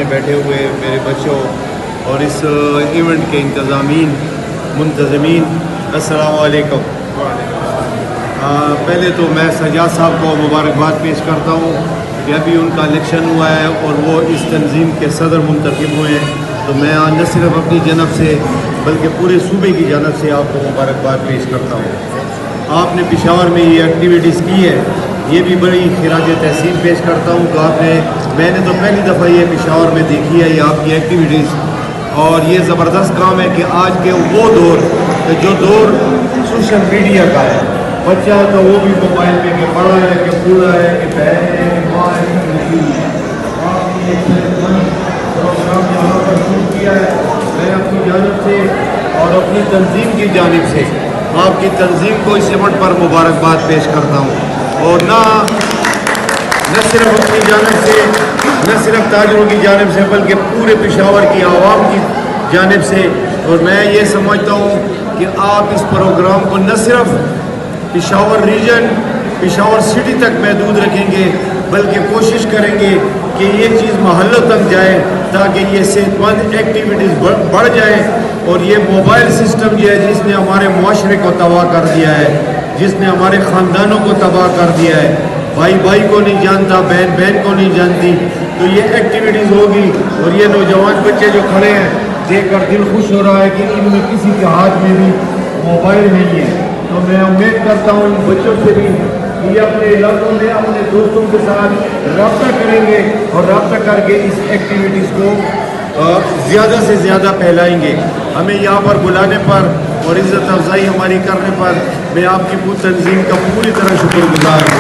بیٹھے ہوئے میرے بچوں اور اس ایونٹ کے منتظمین، السلام علیکم۔ پہلے تو میں سجاد صاحب کو مبارکباد پیش کرتا ہوں کہ ابھی ان کا الیکشن ہوا ہے اور وہ اس تنظیم کے صدر منتخب ہوئے ہیں، تو میں نہ صرف اپنی جانب سے بلکہ پورے صوبے کی جانب سے آپ کو مبارکباد پیش کرتا ہوں۔ آپ نے پشاور میں یہ ایکٹیویٹیز کی ہے، یہ بھی بڑی خراج تحسین پیش کرتا ہوں کہ میں نے تو پہلی دفعہ یہ پشاور میں دیکھی ہے یہ آپ کی ایکٹیویٹیز، اور یہ زبردست کام ہے کہ آج کے وہ دور جو دور سوشل میڈیا کا ہے، بچہ تو وہ بھی موبائل میں کہ بڑا ہے کہ بوڑھا ہے کہ بہن ہے کہ ماں ہے کہ بیٹی ہے۔ آپ نے ایک پروگرام یہاں پر شروع کیا ہے، میں اپنی جانب سے اور اپنی تنظیم کی جانب سے آپ کی تنظیم کو اس ایونٹ پر مبارکباد پیش کرتا ہوں، اور نہ صرف اپنی جانب سے، نہ صرف تاجروں کی جانب سے بلکہ پورے پشاور کی عوام کی جانب سے۔ اور میں یہ سمجھتا ہوں کہ آپ اس پروگرام کو نہ صرف پشاور ریجن، پشاور سٹی تک محدود رکھیں گے بلکہ کوشش کریں گے کہ یہ چیز محلوں تک جائے تاکہ یہ صحت مند ایکٹیویٹیز بڑھ جائے۔ اور یہ موبائل سسٹم جو ہے جس نے ہمارے معاشرے کو تباہ کر دیا ہے، جس نے ہمارے خاندانوں کو تباہ کر دیا ہے، بھائی بھائی کو نہیں جانتا، بہن بہن کو نہیں جانتی، تو یہ ایکٹیویٹیز ہوگی اور یہ نوجوان بچے جو کھڑے ہیں دیکھ کر دل خوش ہو رہا ہے کہ ان میں کسی کے ہاتھ میں بھی موبائل نہیں ہے۔ تو میں امید کرتا ہوں ان بچوں سے بھی کہ یہ اپنے علاقوں میں اپنے دوستوں کے ساتھ رابطہ کریں گے اور رابطہ کر کے اس ایکٹیویٹیز کو زیادہ سے زیادہ پھیلائیں گے۔ ہمیں یہاں پر بلانے پر اور عزت افزائی ہماری کرنے پر میں آپ کی تنظیم کا پوری طرح شکر گزار ہوں۔